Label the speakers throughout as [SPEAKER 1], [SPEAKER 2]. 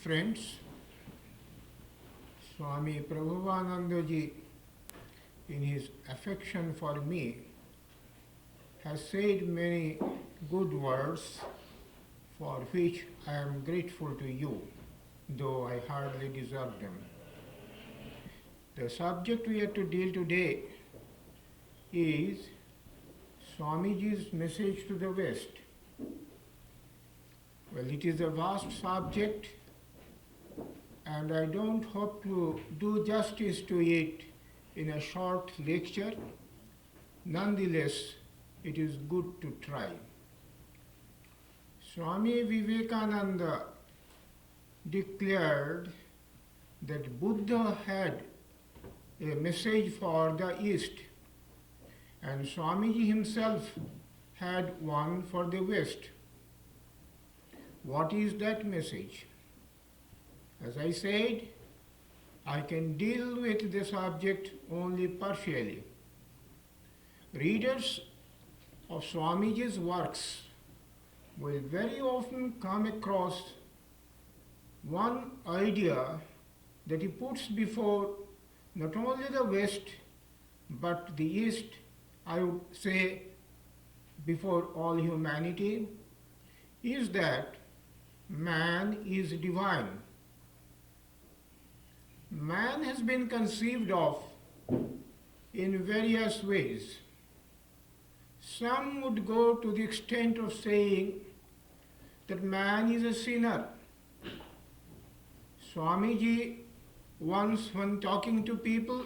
[SPEAKER 1] Friends, Swami Prabhuvanandaji, in his affection for me, has said many good words for which I am grateful to you, though I hardly deserve them. The subject we have to deal today is Swamiji's message to the West. Well, it is a vast subject, and I don't hope to do justice to it in a short lecture. Nonetheless, it is good to try. Swami Vivekananda declared that Buddha had a message for the East, and Swamiji himself had one for the West. What is that message? As I said, I can deal with the subject only partially. Readers of Swamiji's works will very often come across one idea that he puts before not only the West but the East, I would say before all humanity, is that man is divine. Man has been conceived of in various ways. Some would go to the extent of saying that man is a sinner. Swamiji once, when talking to people,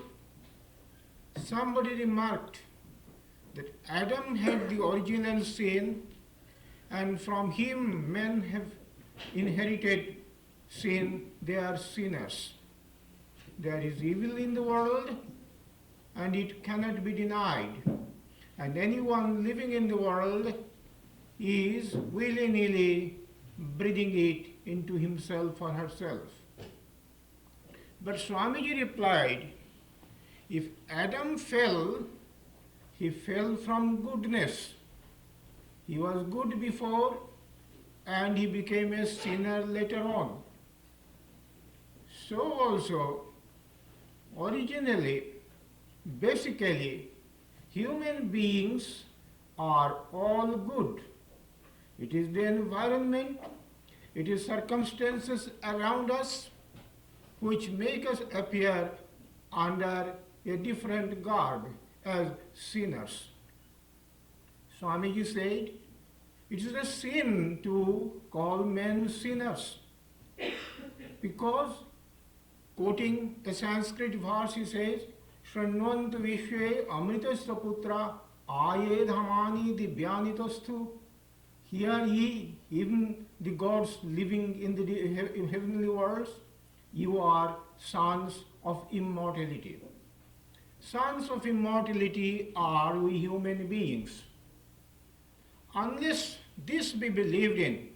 [SPEAKER 1] somebody remarked that Adam had the original sin, and from him men have inherited sin. They are sinners. There is evil in the world, and it cannot be denied. And anyone living in the world is willy-nilly breathing it into himself or herself. But Swamiji replied, if Adam fell, he fell from goodness. He was good before, and he became a sinner later on. So also, originally, basically, human beings are all good. It is the environment, it is circumstances around us which make us appear under a different garb as sinners. Swamiji said, it is a sin to call men sinners, because, quoting a Sanskrit verse, he says, Shranvantu Vishwe Amritasya Putra Ayedhamani Divyanitasthu. Hear ye, even the gods living in the heavenly worlds, you are sons of immortality. Sons of immortality are we human beings. Unless this be believed in,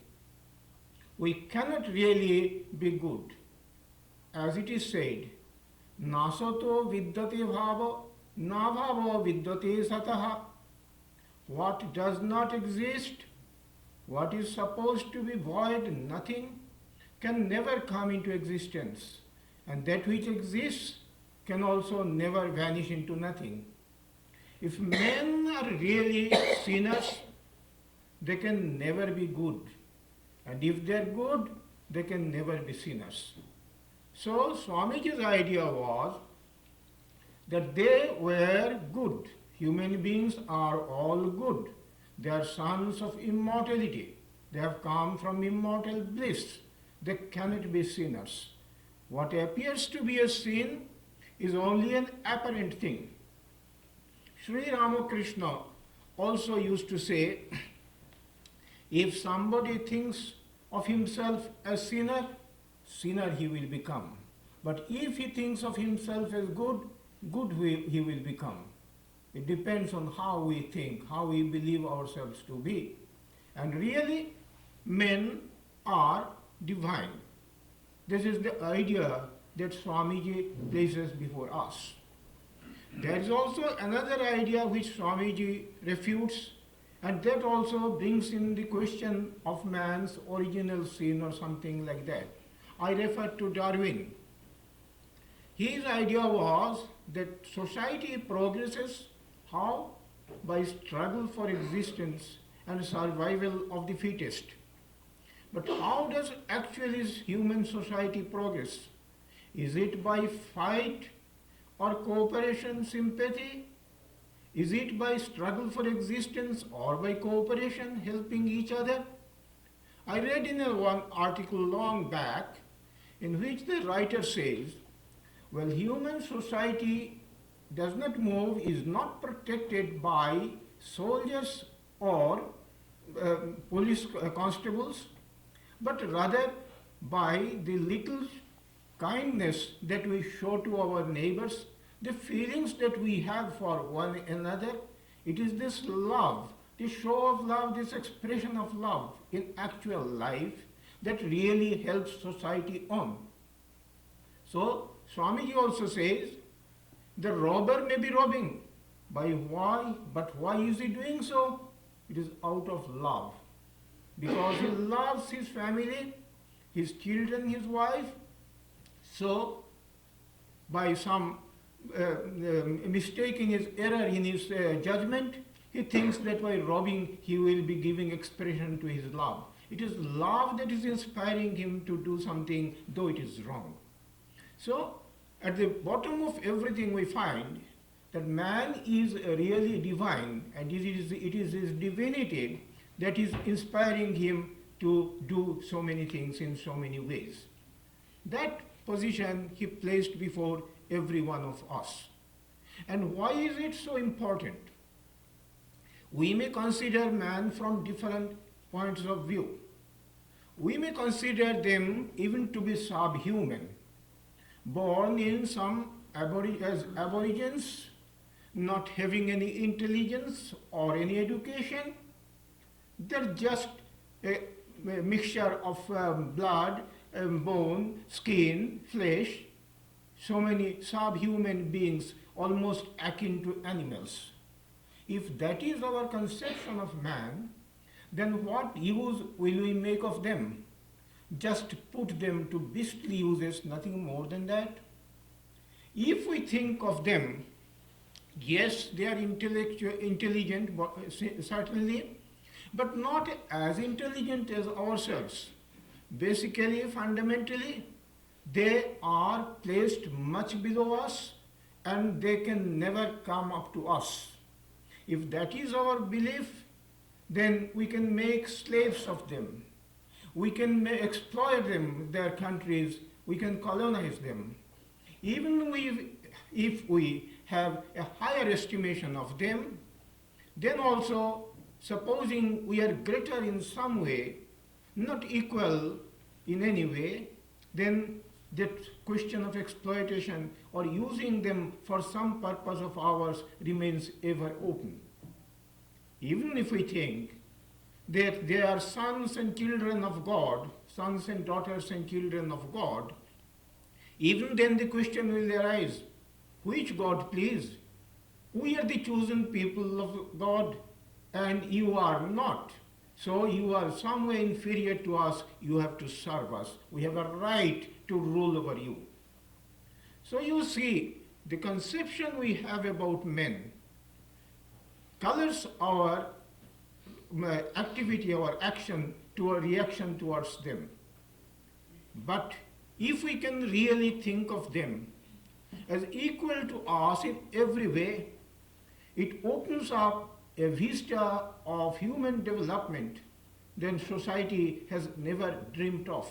[SPEAKER 1] we cannot really be good. As it is said, Nasato vidyate bhava, na bhava vidyate sataha. What does not exist, what is supposed to be void, nothing, can never come into existence. And that which exists can also never vanish into nothing. If men are really sinners, they can never be good. And if they are good, they can never be sinners. So Swamiji's idea was that they were good. Human beings are all good. They are sons of immortality. They have come from immortal bliss. They cannot be sinners. What appears to be a sin is only an apparent thing. Sri Ramakrishna also used to say, if somebody thinks of himself as sinner, sinner he will become. But if he thinks of himself as good, good he will become. It depends on how we think, how we believe ourselves to be. And really, men are divine. This is the idea that Swamiji places before us. There is also another idea which Swamiji refutes, and that also brings in the question of man's original sin or something like that. I refer to Darwin. His idea was that society progresses how? By struggle for existence and survival of the fittest. But how does actually human society progress? Is it by fight or cooperation, sympathy? Is it by struggle for existence or by cooperation, helping each other? I read in one article long back in which the writer says, well, human society does not move, is not protected by soldiers or police constables, but rather by the little kindness that we show to our neighbors, the feelings that we have for one another. It is this love, this show of love, this expression of love in actual life that really helps society on. So, Swamiji also says, the robber may be robbing. By why? But why is he doing so? It is out of love. Because he loves his family, his children, his wife. So, by some mistake in his error in his judgment, he thinks that by robbing he will be giving expression to his love. It is love that is inspiring him to do something, though it is wrong. So, at the bottom of everything we find that man is really divine, and it is his divinity that is inspiring him to do so many things in so many ways. That position he placed before every one of us. And why is it so important? We may consider man from different points of view. We may consider them even to be subhuman, born in some as aborigines, not having any intelligence or any education. They're just a mixture of blood, bone, skin, flesh, so many subhuman beings almost akin to animals. If that is our conception of man, then what use will we make of them? Just put them to beastly uses, nothing more than that. If we think of them, yes, they are intelligent, certainly, but not as intelligent as ourselves. Basically, fundamentally, they are placed much below us and they can never come up to us. If that is our belief, then we can make slaves of them. We can exploit them, their countries, we can colonize them. Even if we have a higher estimation of them, then also, supposing we are greater in some way, not equal in any way, then that question of exploitation or using them for some purpose of ours remains ever open. Even if we think that they are sons and children of God, sons and daughters and children of God, even then the question will arise, which God, please? We are the chosen people of God and you are not. So you are some way inferior to us, you have to serve us. We have a right to rule over you. So you see, the conception we have about men colors our activity, our action to a reaction towards them. But if we can really think of them as equal to us in every way, it opens up a vista of human development that society has never dreamt of.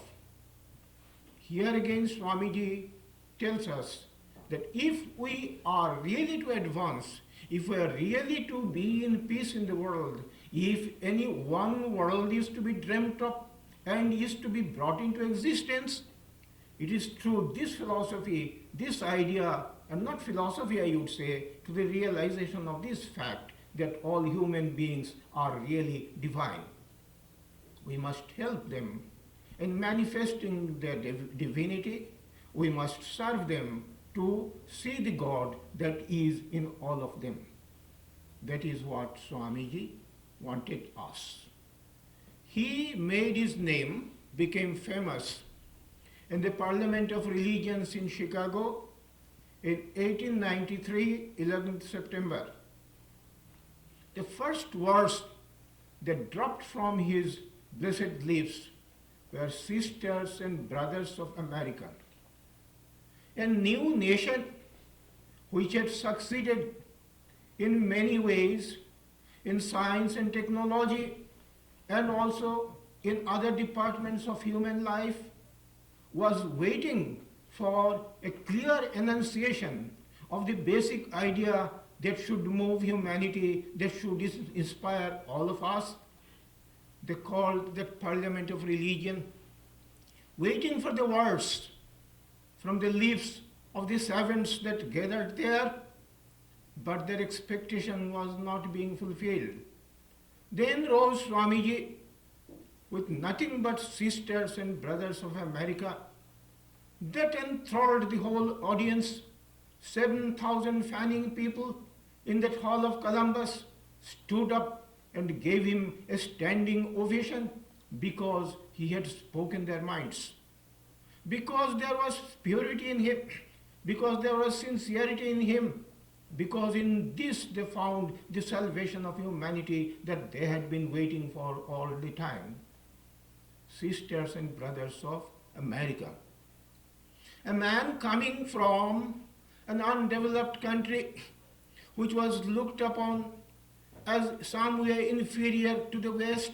[SPEAKER 1] Here again Swamiji tells us that if we are really to advance, if we are really to be in peace in the world, if any one world is to be dreamt of and is to be brought into existence, it is through this philosophy, this idea, and not philosophy I would say, to the realization of this fact that all human beings are really divine. We must help them in manifesting their divinity. We must serve them to see the God that is in all of them. That is what Swamiji wanted us. He made his name, became famous, in the Parliament of Religions in Chicago in 1893, 11th September. The first words that dropped from his blessed lips were sisters and brothers of America. A new nation which had succeeded in many ways in science and technology and also in other departments of human life was waiting for a clear enunciation of the basic idea that should move humanity, that should inspire all of us. They called that Parliament of Religion, waiting for the words from the lips of the servants that gathered there, but their expectation was not being fulfilled. Then rose Swamiji with nothing but sisters and brothers of America. That enthralled the whole audience. 7,000 fanning people in that hall of Columbus stood up and gave him a standing ovation because he had spoken their minds. Because there was purity in him, because there was sincerity in him, because in this they found the salvation of humanity that they had been waiting for all the time. Sisters and brothers of America. A man coming from an undeveloped country which was looked upon as some way inferior to the West,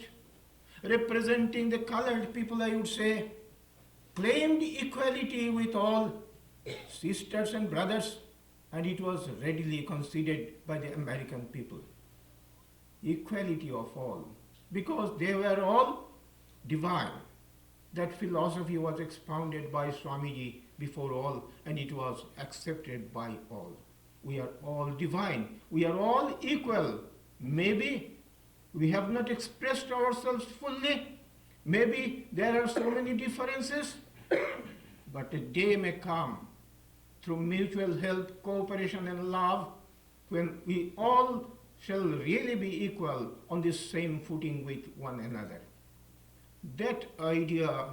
[SPEAKER 1] representing the colored people, I would say, claimed equality with all sisters and brothers, and it was readily conceded by the American people. Equality of all, because they were all divine. That philosophy was expounded by Swamiji before all, and it was accepted by all. We are all divine. We are all equal. Maybe we have not expressed ourselves fully. Maybe there are so many differences. But a day may come through mutual help, cooperation, and love when we all shall really be equal on the same footing with one another. That idea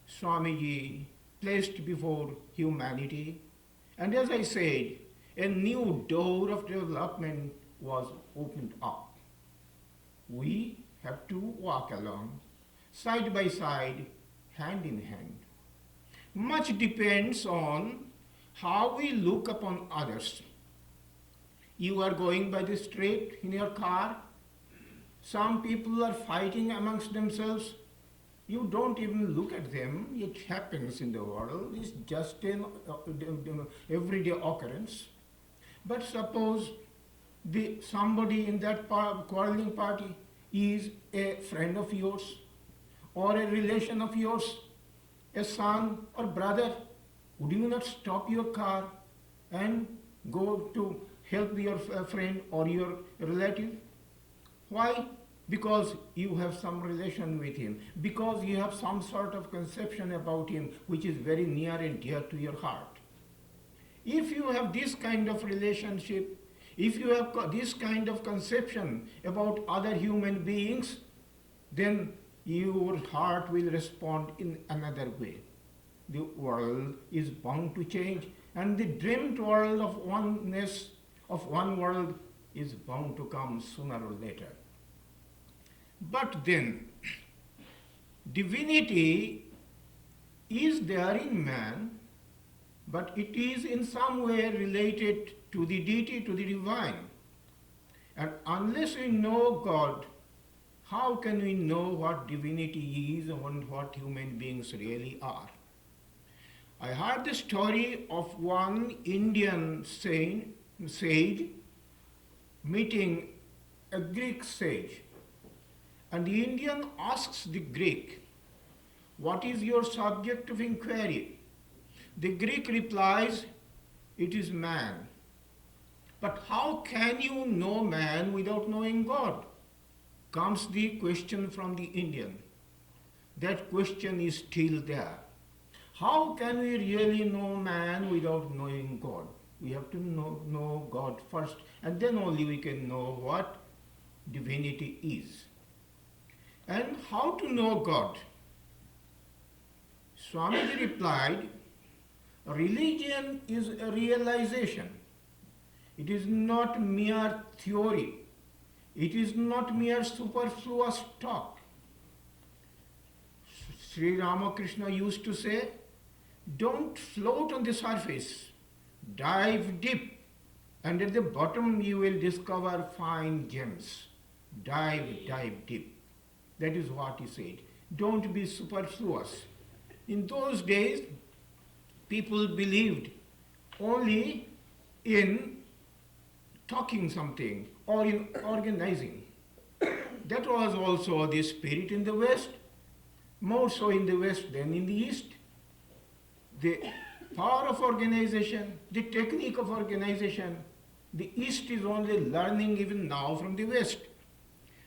[SPEAKER 1] Swamiji placed before humanity, and as I said, a new door of development was opened up. We have to walk along, side by side, hand in hand. Much depends on how we look upon others. You are going by the street in your car. Some people are fighting amongst themselves. You don't even look at them. It happens in the world. It's just an everyday occurrence. But suppose somebody in that quarreling party is a friend of yours or a relation of yours, a son or brother. Would you not stop your car and go to help your friend or your relative? Why? Because you have some relation with him, because you have some sort of conception about him which is very near and dear to your heart. If you have this kind of relationship, if you have this kind of conception about other human beings, then your heart will respond in another way. The world is bound to change, and the dreamed world of oneness, of one world, is bound to come sooner or later. But then, divinity is there in man, but it is in some way related to the deity, to the divine. And unless we know God, how can we know what divinity is and what human beings really are? I heard the story of one Indian sage meeting a Greek sage. And the Indian asks the Greek, "What is your subject of inquiry?" The Greek replies, "It is man." But how can you know man without knowing God? Comes the question from the Indian. That question is still there. How can we really know man without knowing God? We have to know God first, and then only we can know what divinity is. And how to know God? Swamiji replied, religion is a realization. It is not mere theory. It is not mere superfluous talk. Sri Ramakrishna used to say, don't float on the surface, dive deep, and at the bottom you will discover fine gems. Dive deep. That is what he said. Don't be superfluous. In those days, people believed only in talking something or in organizing. That was also the spirit in the West, more so in the West than in the East. The power of organization, the technique of organization, the East is only learning even now from the West.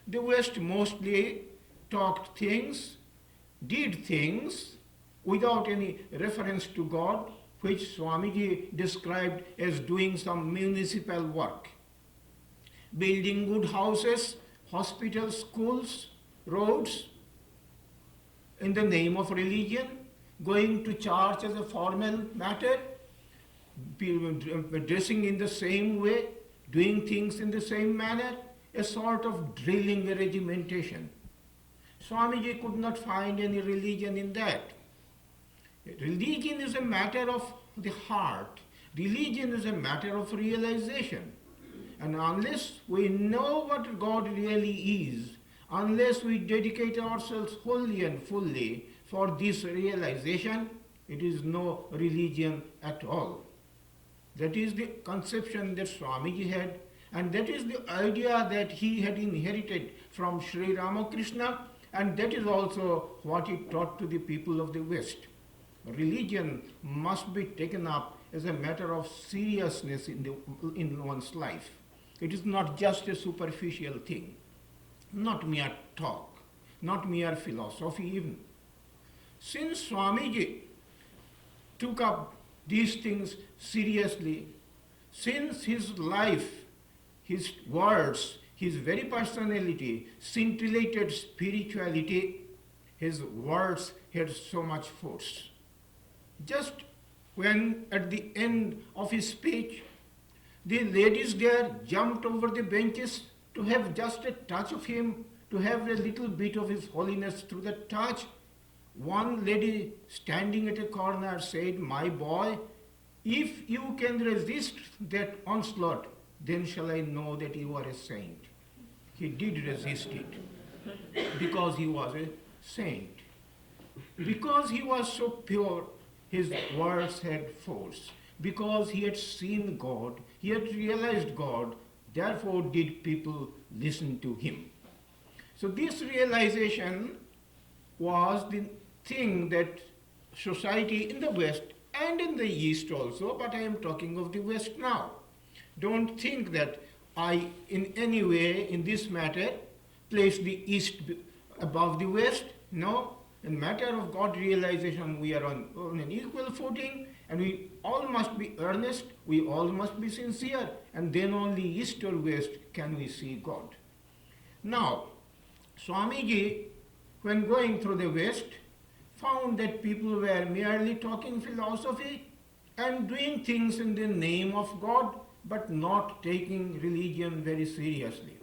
[SPEAKER 1] The West mostly talked things, did things without any reference to God, which Swamiji described as doing some municipal work. Building good houses, hospitals, schools, roads, in the name of religion, going to church as a formal matter, dressing in the same way, doing things in the same manner, a sort of drilling, a regimentation. Swamiji could not find any religion in that. Religion is a matter of the heart. Religion is a matter of realization. And unless we know what God really is, unless we dedicate ourselves wholly and fully for this realization, it is no religion at all. That is the conception that Swamiji had, and that is the idea that he had inherited from Sri Ramakrishna, and that is also what he taught to the people of the West. Religion must be taken up as a matter of seriousness in one's life. It is not just a superficial thing, not mere talk, not mere philosophy even. Since Swamiji took up these things seriously, since his life, his words, his very personality scintillated spirituality, his words had so much force. Just when at the end of his speech, the ladies there jumped over the benches to have just a touch of him, to have a little bit of his holiness through the touch, one lady standing at a corner said, "My boy, if you can resist that onslaught, then shall I know that you are a saint." He did resist it because he was a saint. Because he was so pure, his words had force. Because he had seen God, he had realized God, therefore did people listen to him. So this realization was the thing that society in the West and in the East also, but I am talking of the West now. Don't think that I in any way in this matter place the East above the West. No, in matter of God realization we are on an equal footing, and we all must be earnest, we all must be sincere, and then only East or West can we see God. Now, Swamiji, when going through the West, found that people were merely talking philosophy and doing things in the name of God, but not taking religion very seriously.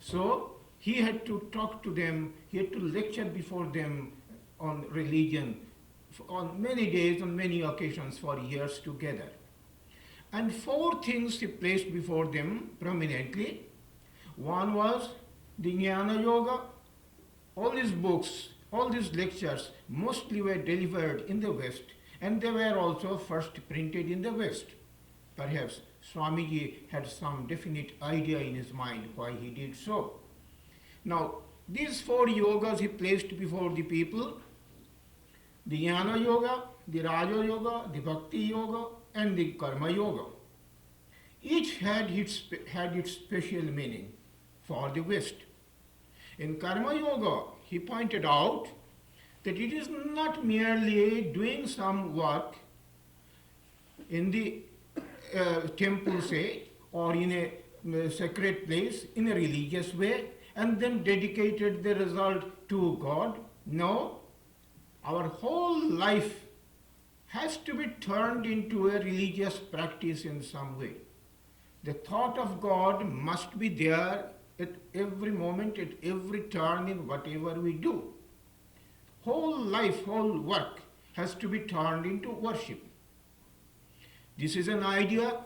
[SPEAKER 1] So he had to talk to them, he had to lecture before them on religion on many days, on many occasions for years together. And four things he placed before them prominently. One was the Jnana Yoga. All these books, all these lectures mostly were delivered in the West, and they were also first printed in the West. Perhaps Swamiji had some definite idea in his mind why he did so. Now, these four yogas he placed before the people: the Jnana Yoga, the Raja Yoga, the Bhakti Yoga, and the Karma Yoga. Each had its special meaning for the West. In Karma Yoga, he pointed out that it is not merely doing some work in the temple, say, or in a sacred place in a religious way, and then dedicated the result to God. No, our whole life has to be turned into a religious practice in some way. The thought of God must be there at every moment, at every turn in whatever we do. Whole life, whole work has to be turned into worship. This is an idea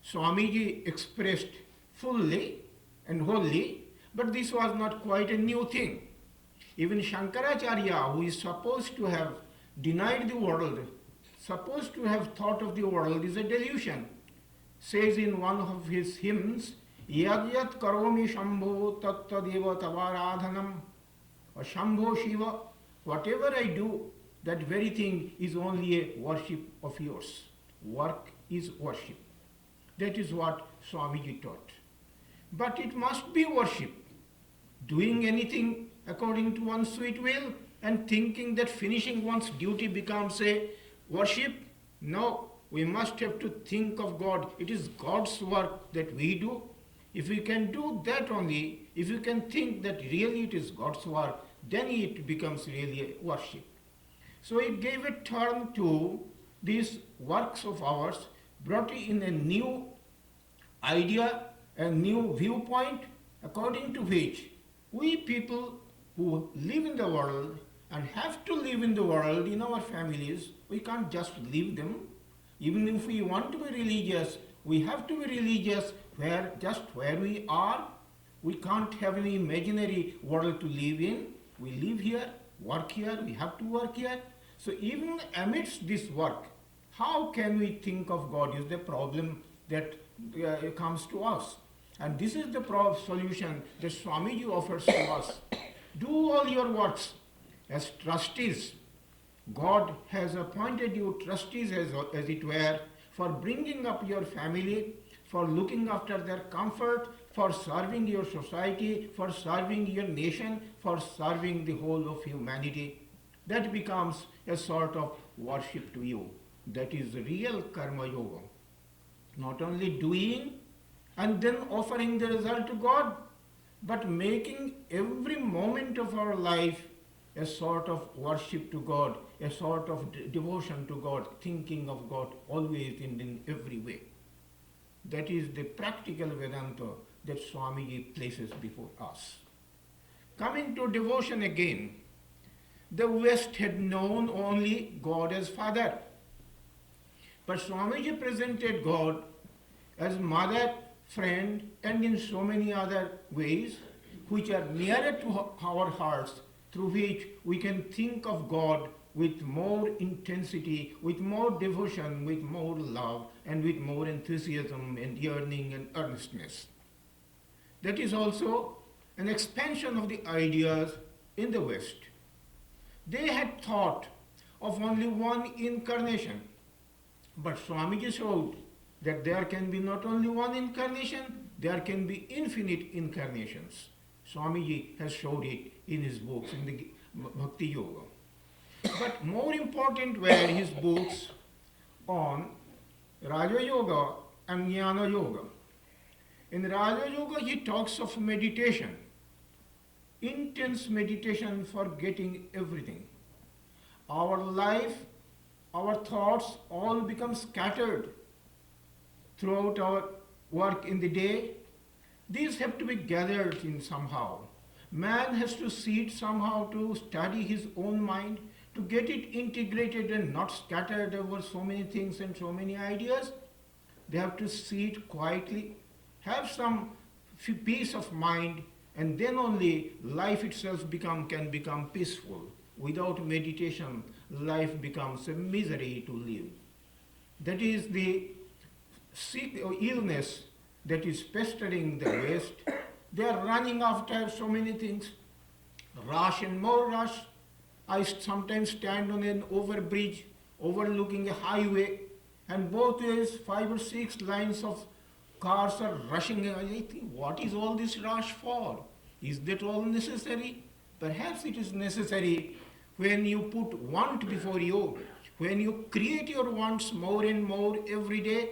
[SPEAKER 1] Swamiji expressed fully and wholly, but this was not quite a new thing. Even Shankaracharya, who is supposed to have denied the world, supposed to have thought of the world is a delusion, says in one of his hymns, Yad yat karomi shambho tattadeva tavaradhanam, or Shambho Shiva, whatever I do, that very thing is only a worship of yours. Work is worship. That is what Swamiji taught. But it must be worship. Doing anything according to one's sweet will and thinking that finishing one's duty becomes a worship. No, we must have to think of God. It is God's work that we do. If we can do that only, if you can think that really it is God's work, then it becomes really a worship. So it gave a turn to these works of ours, brought in a new idea, a new viewpoint, according to which we people who live in the world and have to live in the world in our families, we can't just leave them. Even if we want to be religious, we have to be religious where we are. We can't have an imaginary world to live in. We live here, work here, we have to work here. So even amidst this work, how can we think of God is the problem that comes to us. And this is the solution that Swamiji offers to us. Do all your works as trustees. God has appointed you trustees, as it were, for bringing up your family, for looking after their comfort, for serving your society, for serving your nation, for serving the whole of humanity. That becomes a sort of worship to you. That is real karma yoga. Not only doing and then offering the result to God, but making every moment of our life a sort of worship to God, a sort of devotion to God, thinking of God always in every way. That is the practical Vedanta that Swamiji places before us. Coming to devotion again, the West had known only God as Father. But Swamiji presented God as Mother, friend, and in so many other ways which are nearer to our hearts, through which we can think of God with more intensity, with more devotion, with more love, and with more enthusiasm and yearning and earnestness. That is also an expansion of the ideas in the West. They had thought of only one incarnation, but Swamiji showed that there can be not only one incarnation, there can be infinite incarnations. Swamiji has showed it in his books, in the Bhakti Yoga. But more important were his books on Raja Yoga and Jnana Yoga. In Raja Yoga, he talks of meditation, intense meditation for getting everything. Our life, our thoughts all become scattered throughout our work in the day. These have to be gathered in somehow. Man has to sit somehow to study his own mind, to get it integrated and not scattered over so many things and so many ideas. They have to sit quietly, have some peace of mind, and then only life itself can become peaceful. Without meditation, life becomes a misery to live. That is the sick or illness that is pestering the West. They are running after so many things, rush and more rush. I sometimes stand on an overbridge overlooking a highway, and both ways 5 or 6 lines of cars are rushing. I think, what is all this rush for? Is that all necessary? Perhaps it is necessary when you put want before you, when you create your wants more and more every day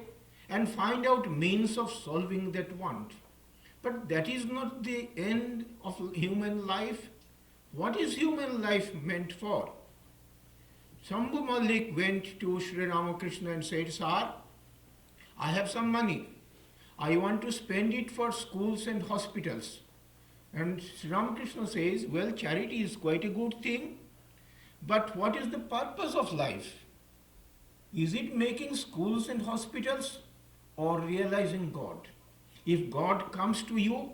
[SPEAKER 1] and find out means of solving that want. But that is not the end of human life. What is human life meant for? Shambhu Malik went to Sri Ramakrishna and said, Sir, I have some money. I want to spend it for schools and hospitals. And Sri Ramakrishna says, well, charity is quite a good thing, but what is the purpose of life? Is it making schools and hospitals or realizing God? If God comes to you,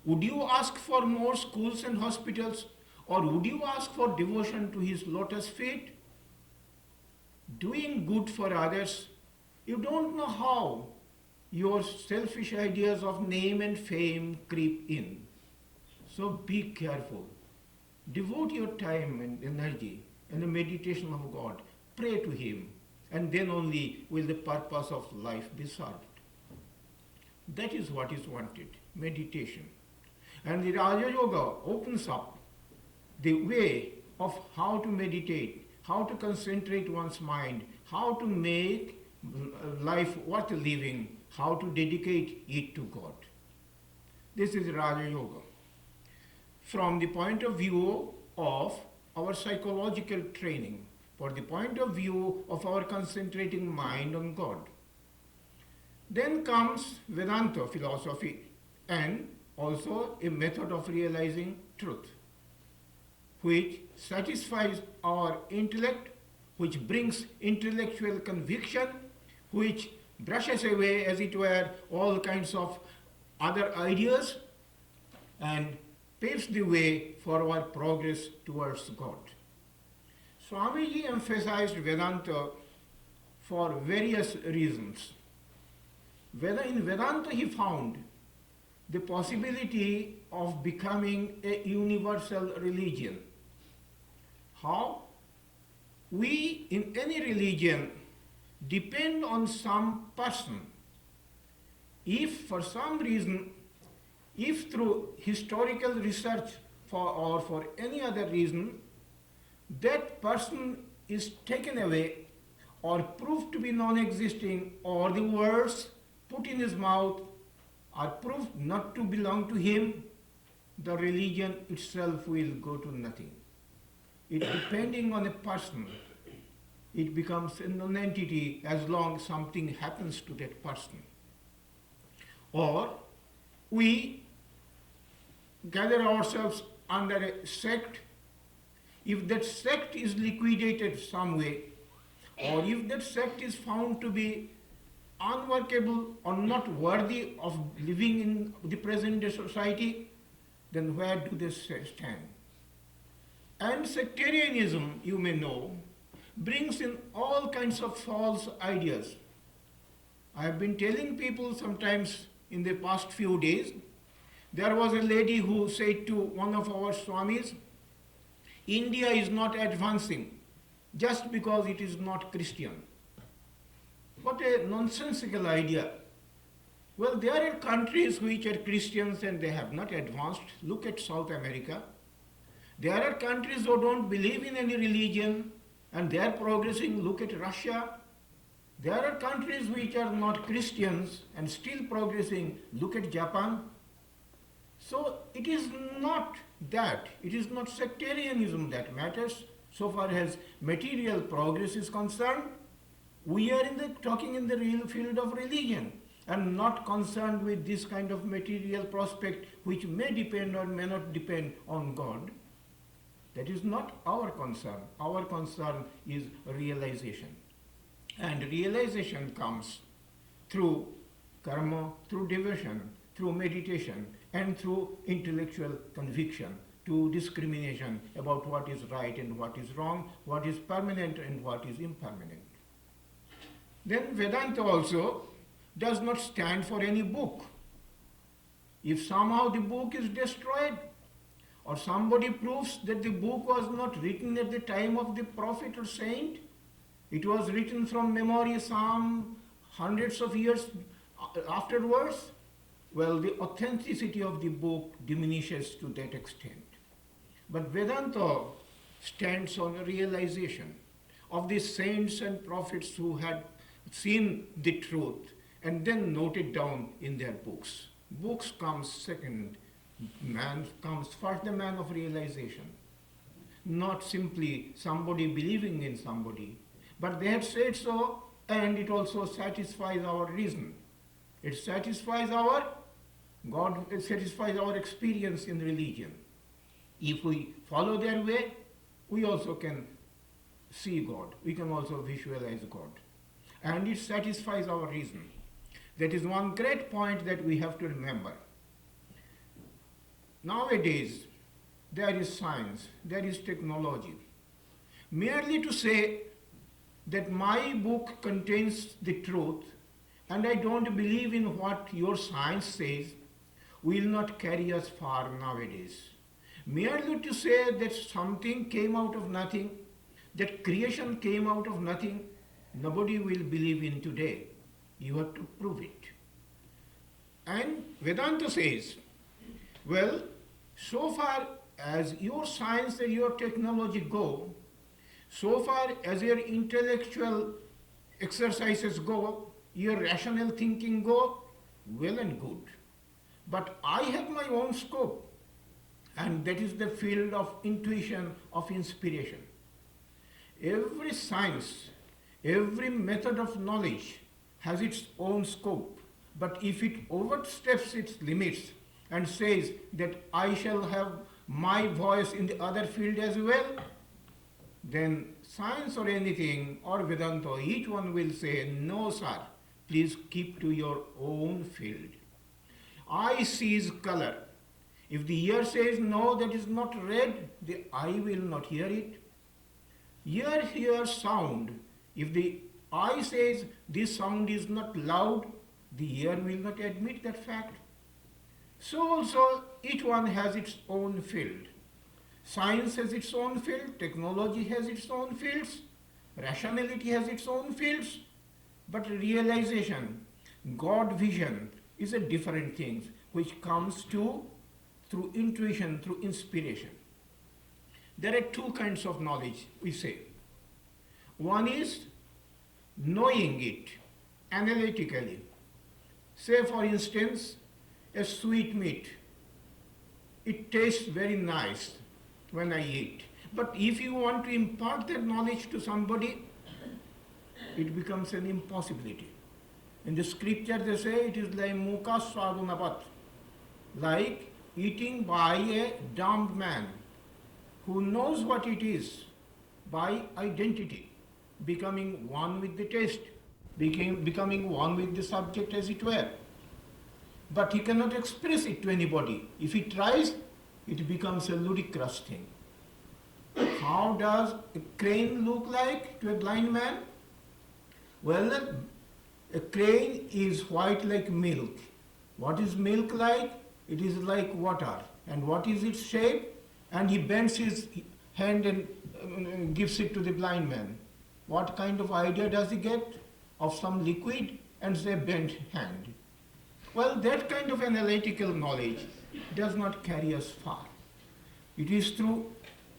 [SPEAKER 1] would you ask for more schools and hospitals, or would you ask for devotion to His lotus feet? Doing good for others, you don't know how your selfish ideas of name and fame creep in. So be careful. Devote your time and energy in the meditation of God. Pray to Him, and then only will the purpose of life be served. That is what is wanted, meditation. And the Raja Yoga opens up the way of how to meditate, how to concentrate one's mind, how to make life worth living, how to dedicate it to God. This is Raja Yoga. From the point of view of our psychological training, for the point of view of our concentrating mind on God. Then comes Vedanta philosophy and also a method of realizing truth, which satisfies our intellect, which brings intellectual conviction, which brushes away, as it were, all kinds of other ideas and paves the way for our progress towards God. Swamiji emphasized Vedanta for various reasons. In Vedanta he found the possibility of becoming a universal religion. How? We in any religion depend on some person. If for some reason, if through historical research or for any other reason, that person is taken away or proved to be non-existing, or the words put in his mouth are proved not to belong to him, the religion itself will go to nothing. It depending on a person, it becomes a non-entity as long as something happens to that person. Or we gather ourselves under a sect. If that sect is liquidated some way, or if that sect is found to be unworkable or not worthy of living in the present day society, then where do they stand? And sectarianism, you may know, brings in all kinds of false ideas. I have been telling people sometimes in the past few days, there was a lady who said to one of our Swamis, India is not advancing just because it is not Christian. What a nonsensical idea. Well, there are countries which are Christians and they have not advanced. Look at South America. There are countries who don't believe in any religion and they are progressing. Look at Russia. There are countries which are not Christians and still progressing. Look at Japan. So it is not that. It is not sectarianism that matters so far as material progress is concerned. We are talking in the real field of religion and not concerned with this kind of material prospect which may depend or may not depend on God. That is not our concern. Our concern is realization. And realization comes through karma, through devotion, through meditation, and through intellectual conviction, to discrimination about what is right and what is wrong, what is permanent and what is impermanent. Then Vedanta also does not stand for any book. If somehow the book is destroyed, or somebody proves that the book was not written at the time of the prophet or saint, it was written from memory some hundreds of years afterwards, well, the authenticity of the book diminishes to that extent. But Vedanta stands on a realization of the saints and prophets who had seen the truth and then noted down in their books. Books comes second, man comes first, the man of realization. not simply somebody believing in somebody, but they have said so, and it also satisfies our reason. It satisfies our God, it satisfies our experience in religion. If we follow their way, we also can see God. We can also visualize God. And it satisfies our reason. That is one great point that we have to remember. Nowadays, there is science, there is technology. Merely to say that my book contains the truth and I don't believe in what your science says will not carry us far nowadays. Merely to say that something came out of nothing, that creation came out of nothing, nobody will believe in today. You have to prove it. And Vedanta says, well, so far as your science and your technology go, so far as your intellectual exercises go, your rational thinking go, well and good. But I have my own scope, and that is the field of intuition, of inspiration. Every science, every method of knowledge has its own scope, but if it oversteps its limits and says that I shall have my voice in the other field as well, then science or anything or Vedanta, each one will say, no sir, please keep to your own field. Eye sees color. If the ear says no, that is not red, the eye will not hear it. Ear hears sound. If the eye says this sound is not loud, the ear will not admit that fact. So also each one has its own field. Science has its own field, technology has its own fields, rationality has its own fields, but realization, God vision is a different thing which comes to through intuition, through inspiration. There are two kinds of knowledge, we say. One is knowing it analytically. Say for instance, a sweet meat. It tastes very nice when I eat. But if you want to impart that knowledge to somebody, it becomes an impossibility. In the scripture they say it is like muka swadunapat, like eating by a dumb man who knows what it is by identity, becoming one with the taste, becoming one with the subject as it were. But he cannot express it to anybody. If he tries, it becomes a ludicrous thing. How does a crane look like to a blind man? Well, a crane is white like milk. What is milk like? It is like water. And what is its shape? And he bends his hand and gives it to the blind man. What kind of idea does he get? Of some liquid and say bent hand. Well, that kind of analytical knowledge does not carry us far. It is through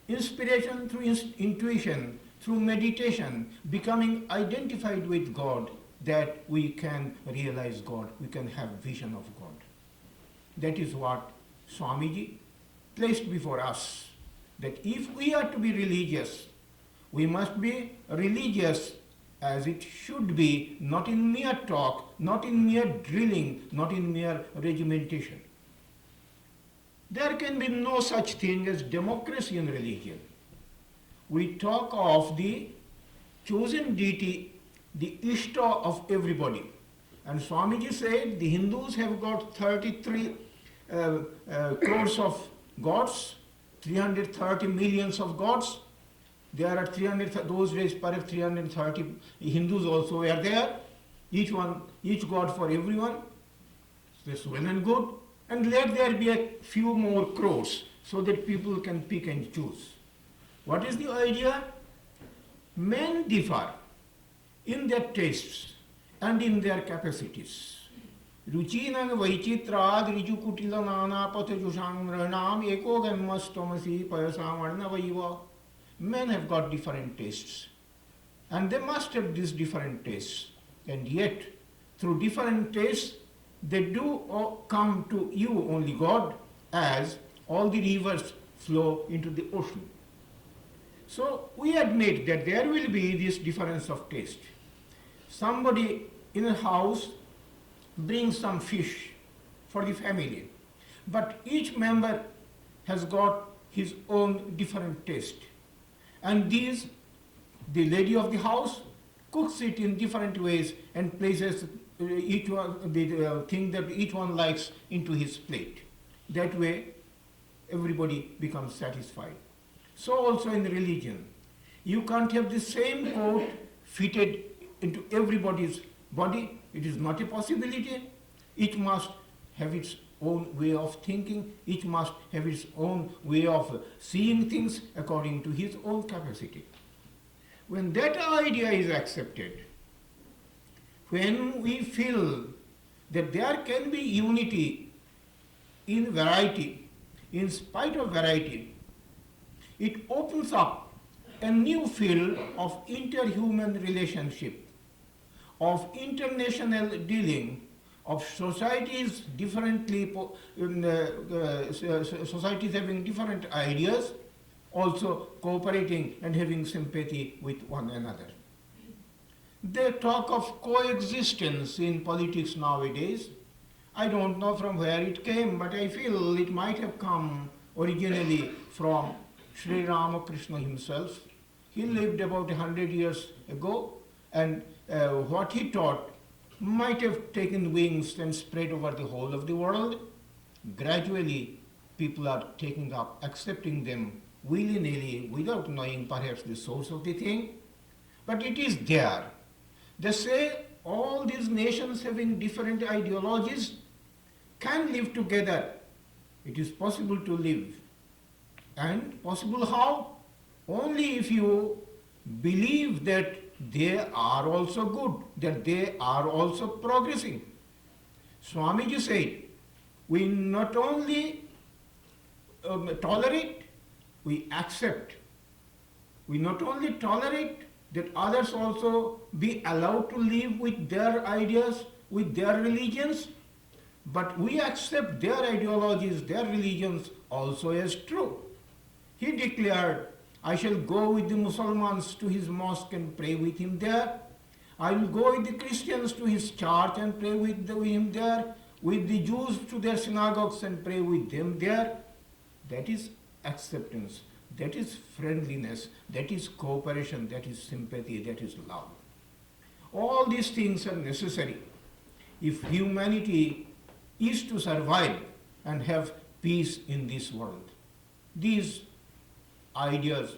[SPEAKER 1] inspiration, through intuition, through meditation, becoming identified with God, that we can realize God, we can have vision of God. That is what Swamiji placed before us, that if we are to be religious, we must be religious as it should be, not in mere talk, not in mere drilling, not in mere regimentation. There can be no such thing as democracy in religion. We talk of the chosen deity, the Ishta of everybody. And Swamiji said the Hindus have got 33 crores of gods, 330 millions of gods. There are 300, those days perhaps 330 Hindus also were there, each god for everyone. That's well and good. And let there be a few more crores so that people can pick and choose. What is the idea? Men differ in their tastes and in their capacities. Ruchinang vaichitrad rijukutila nana pathajushang ranam eko gammastomasi payasam arnavaiva. Men have got different tastes, and they must have these different tastes, and yet through different tastes they do come to you only God, as all the rivers flow into the ocean. So we admit that there will be this difference of taste. Somebody in a house brings some fish for the family, but each member has got his own different taste. And these, the lady of the house cooks it in different ways and places each one, the thing that each one likes into his plate. That way, everybody becomes satisfied. So also in religion, you can't have the same coat fitted into everybody's body. It is not a possibility. Each must have its own way of thinking. Each must have its own way of seeing things according to his own capacity. When that idea is accepted, when we feel that there can be unity in variety, in spite of variety, it opens up a new field of interhuman relationship, of international dealing, of societies societies having different ideas, also cooperating and having sympathy with one another. They talk of coexistence in politics nowadays. I don't know from where it came, but I feel it might have come originally from Sri Ramakrishna himself. He lived about 100 years ago, and what he taught might have taken wings and spread over the whole of the world. Gradually, people are taking up, accepting them willy-nilly, without knowing perhaps the source of the thing. But it is there. They say all these nations having different ideologies can live together. It is possible to live. And possible how? Only if you believe that they are also good, that they are also progressing. Swamiji said, we not only tolerate, we accept. We not only tolerate that others also be allowed to live with their ideas, with their religions, but we accept their ideologies, their religions also as true. He declared, I shall go with the Muslims to his mosque and pray with him there. I will go with the Christians to his church and pray with him there. With the Jews to their synagogues and pray with them there. That is acceptance. That is friendliness. That is cooperation. That is sympathy. That is love. All these things are necessary if humanity is to survive and have peace in this world. These ideas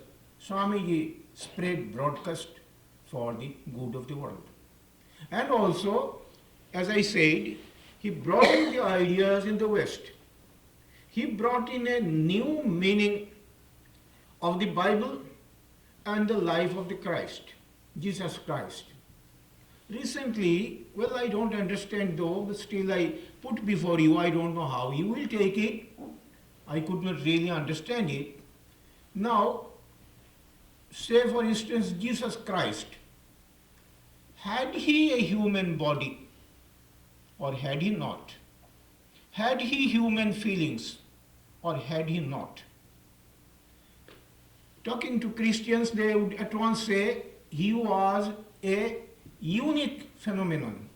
[SPEAKER 1] Swamiji spread broadcast for the good of the world. And also, as I said, he brought in the ideas in the West. He brought in a new meaning of the Bible and the life of the Christ, Jesus Christ. Recently, well, I don't understand though, but still I put before you, I don't know how you will take it. I could not really understand it. Now, say for instance, Jesus Christ, had he a human body or had he not? Had he human feelings or had he not? Talking to Christians, they would at once say he was a unique phenomenon.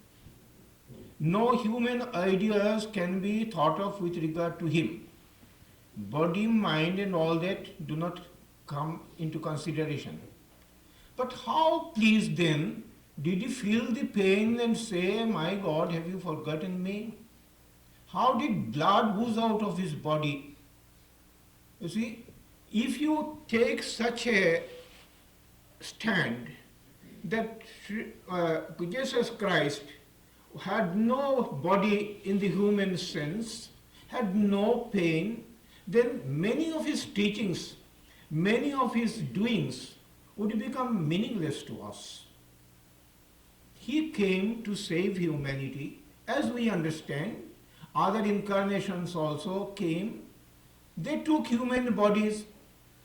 [SPEAKER 1] No human ideas can be thought of with regard to him. Body, mind and all that do not come into consideration. But how, please, then did he feel the pain and say, my God, have you forgotten me? How did blood ooze out of his body? You see, if you take such a stand that Jesus Christ had no body in the human sense, had no pain, then many of his teachings, many of his doings would become meaningless to us. He came to save humanity, as we understand. Other incarnations also came. They took human bodies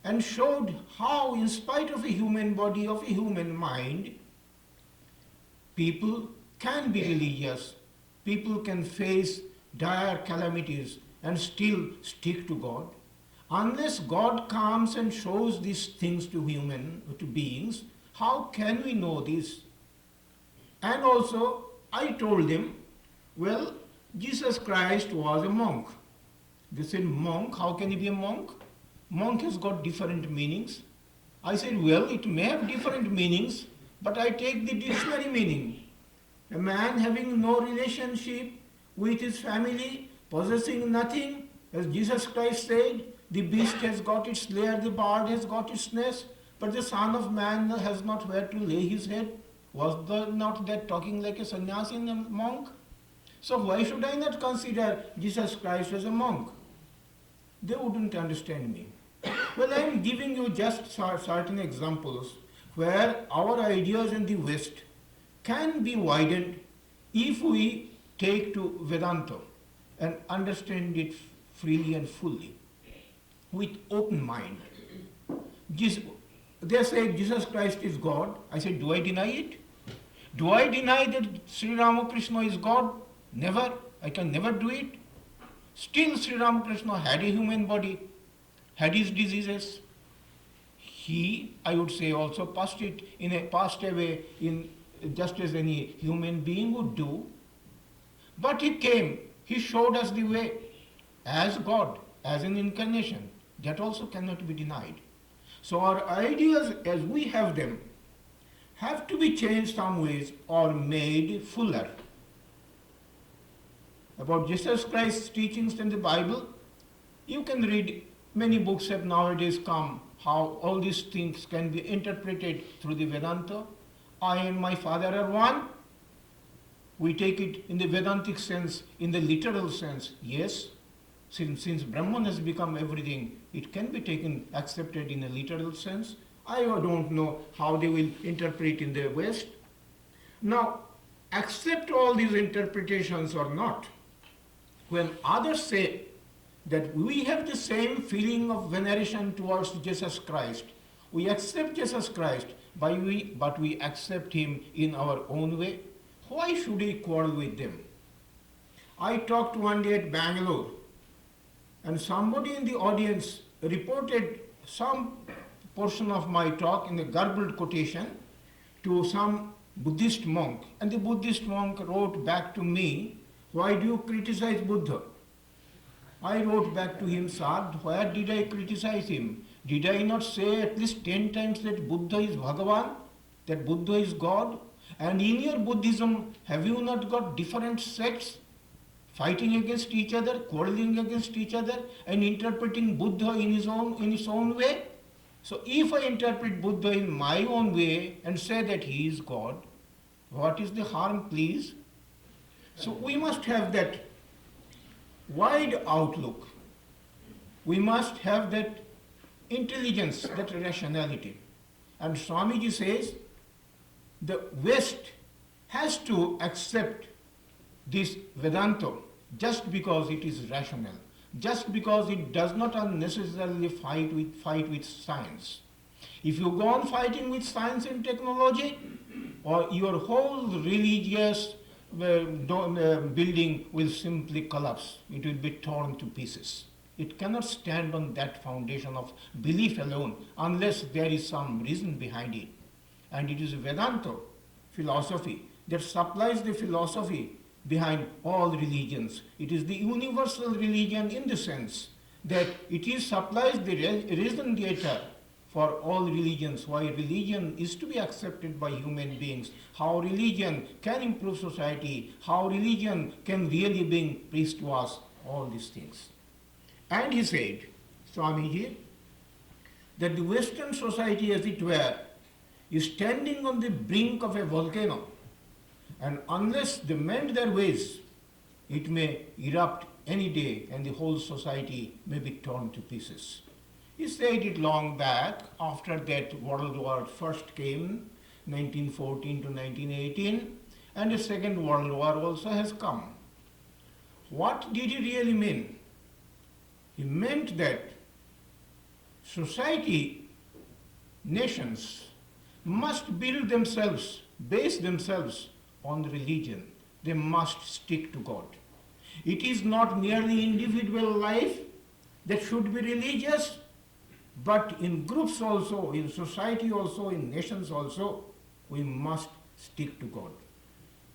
[SPEAKER 1] and showed how, in spite of a human body, of a human mind, people can be religious, people can face dire calamities and still stick to God. Unless God comes and shows these things to beings, how can we know this? And also, I told them, well, Jesus Christ was a monk. They said, monk, how can he be a monk? Monk has got different meanings. I said, well, it may have different meanings, but I take the dictionary meaning. A man having no relationship with his family, possessing nothing, as Jesus Christ said, the beast has got its lair, the bird has got its nest, but the Son of Man has not where to lay his head. Was not that talking like a sannyasi and a monk? So why should I not consider Jesus Christ as a monk? They wouldn't understand me. Well, I am giving you just certain examples where our ideas in the West can be widened if we take to Vedanta and understand it freely and fully, with open mind. They say Jesus Christ is God. I said, do I deny it? Do I deny that Sri Ramakrishna is God? Never. I can never do it. Still Sri Ramakrishna had a human body, had his diseases. He, I would say, also passed away in just as any human being would do. But he came, he showed us the way as God, as an incarnation. That also cannot be denied. So our ideas as we have them have to be changed some ways or made fuller. About Jesus Christ's teachings in the Bible, you can read, many books have nowadays come, how all these things can be interpreted through the Vedanta. I and my Father are one. We take it in the Vedantic sense, in the literal sense, yes. Since Brahman has become everything, it can be taken, accepted in a literal sense. I don't know how they will interpret in the West. Now, accept all these interpretations or not, when others say that we have the same feeling of veneration towards Jesus Christ, we accept Jesus Christ, but we accept him in our own way, why should we quarrel with them? I talked one day at Bangalore, and somebody in the audience reported some portion of my talk in a garbled quotation to some Buddhist monk. And the Buddhist monk wrote back to me, why do you criticize Buddha? I wrote back to him, sir, where did I criticize him? Did I not say at least 10 times that Buddha is Bhagavan, that Buddha is God? And in your Buddhism, have you not got different sects fighting against each other, quarreling against each other, and interpreting Buddha in his own way? So if I interpret Buddha in my own way and say that he is God, what is the harm, please? So we must have that wide outlook. We must have that intelligence, that rationality. And Swamiji says the West has to accept this Vedanta just because it is rational, just because it does not unnecessarily fight with science. If you go on fighting with science and technology, or your whole religious building will simply collapse. It will be torn to pieces. It cannot stand on that foundation of belief alone unless there is some reason behind it. And it is Vedanta philosophy that supplies the philosophy behind all religions. It is the universal religion in the sense that it supplies the reason data for all religions, why religion is to be accepted by human beings, how religion can improve society, how religion can really bring peace to us, all these things. And he said, Swamiji, that the Western society, as it were, is standing on the brink of a volcano, and unless they mend their ways, it may erupt any day and the whole society may be torn to pieces. He said it long back, after that World War first came, 1914 to 1918, and the Second World War also has come. What did he really mean? He meant that society, nations, must build themselves, base themselves on religion. They must stick to God. It is not merely individual life, that should be religious, but in groups also, in society also, in nations also, we must stick to God.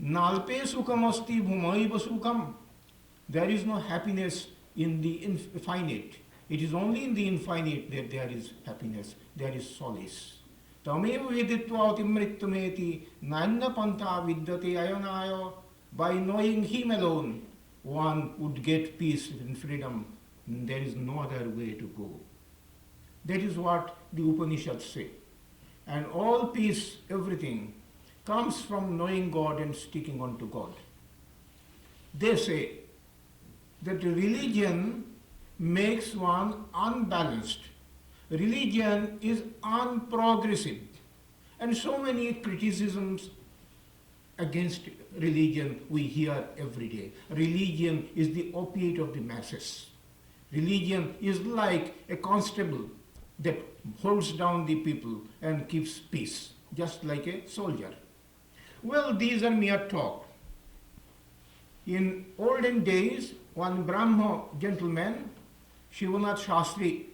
[SPEAKER 1] Nalpe sukham asti bhumaiva sukham. There is no happiness in the infinite. It is only in the infinite that there is happiness, there is solace. Tamev veditva timrittumeti nanya pantha vidyate ayanayo. By knowing Him alone, one would get peace and freedom. There is no other way to go. That is what the Upanishads say. And all peace, everything, comes from knowing God and sticking on to God. They say that religion makes one unbalanced. Religion is unprogressive. And so many criticisms against religion we hear every day. Religion is the opiate of the masses. Religion is like a constable that holds down the people and keeps peace, just like a soldier. Well, these are mere talk. In olden days, one Brahmo gentleman, Shivanath Shastri,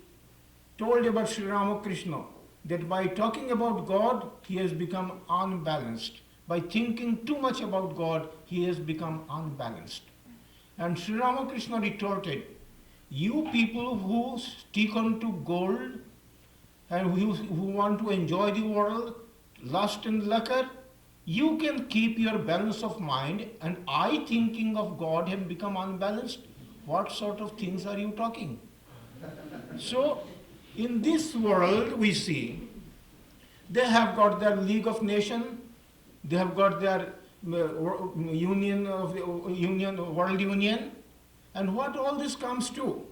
[SPEAKER 1] told about Sri Ramakrishna that by talking about God, he has become unbalanced. By thinking too much about God, he has become unbalanced. And Sri Ramakrishna retorted, you people who stick on to gold and who want to enjoy the world, lust and lucre, you can keep your balance of mind, and I, thinking of God, have become unbalanced. What sort of things are you talking? So, in this world, we see they have got their League of Nations, they have got their World Union, and what all this comes to?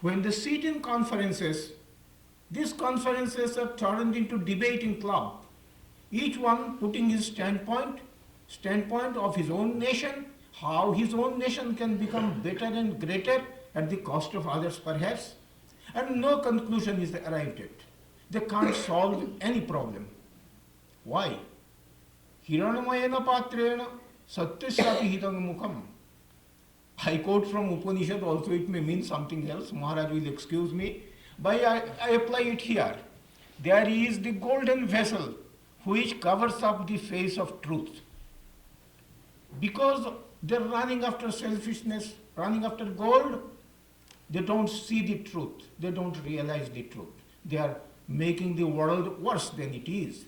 [SPEAKER 1] When they sit in conferences, these conferences are turned into debating club. Each one putting his standpoint of his own nation, how his own nation can become better and greater at the cost of others perhaps, and no conclusion is arrived at. They can't solve any problem. Why? Hiranamayena patrena satyasyapi hitang mukham. I quote from Upanishad also, it may mean something else. Maharaj will excuse me. But I apply it here. There is the golden vessel which covers up the face of truth. Because they're running after selfishness, running after gold, they don't see the truth. They don't realize the truth. They are making the world worse than it is.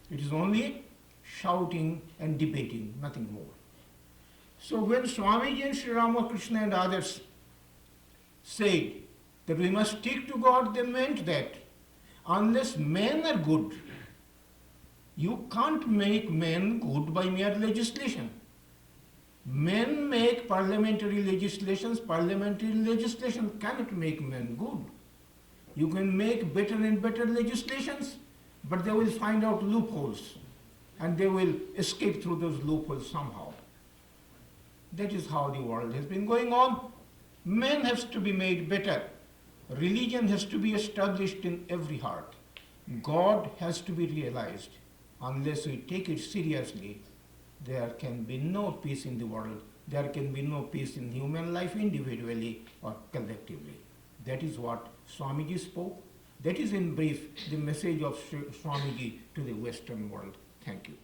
[SPEAKER 1] It is only shouting and debating, nothing more. So when Swamiji and Sri Ramakrishna and others said that we must stick to God, they meant that unless men are good, you can't make men good by mere legislation. Men make parliamentary legislation cannot make men good. You can make better and better legislations, but they will find out loopholes and they will escape through those loopholes somehow. That is how the world has been going on. Man has to be made better. Religion has to be established in every heart. God has to be realized. Unless we take it seriously, there can be no peace in the world. There can be no peace in human life individually or collectively. That is what Swamiji spoke. That is in brief the message of Swamiji to the Western world. Thank you.